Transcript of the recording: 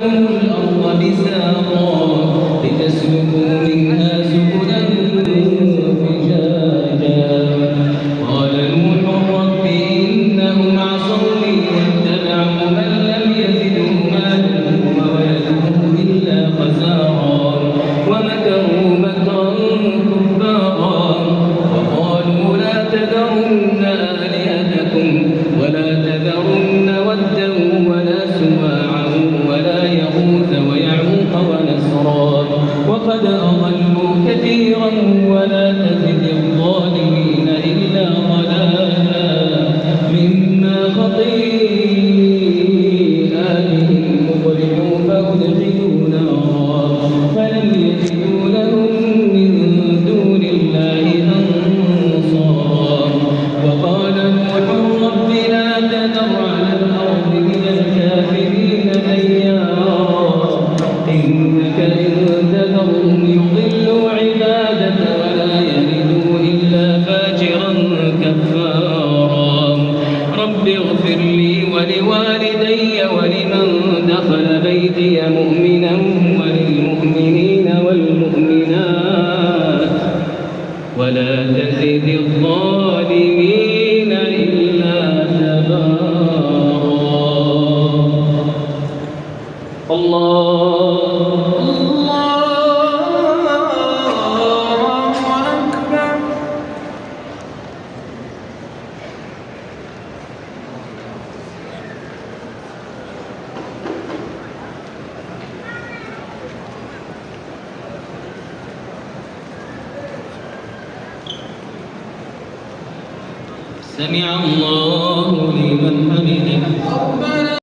الأرض بساطا لتسلكوا منها سبلا فجاجا قال نوح رب إنهم عصوني واتبعوا من لم يزده ماله وولده إلا خسارا ومكروا مكرا كبارا وقالوا لا تذرن آلهتكم ولا تذرن ودا ولا سواعا ولا يغوث ويعوق ونسرا وقد أضلوا كثيرا ولا تزد الظالمين إلا ضلالا مما خطيئاتهم أغرقوا فأدخلوا نارا فلم يجدوا لهم من دون الله أنصارا وقال نوح رب لا تذر على الأرض من الكافرين ديارا إنك إن تذرهم يضلوا عبادك ولا يلدوا إلا فاجرا كفارا رب اغفر لي ولوالدي ولمن دخل بيتي مؤمنا وللمؤمنين والمؤمنات ولا تزد الظالمين إلا تبارا الله أكبر سمع الله لمن حمده.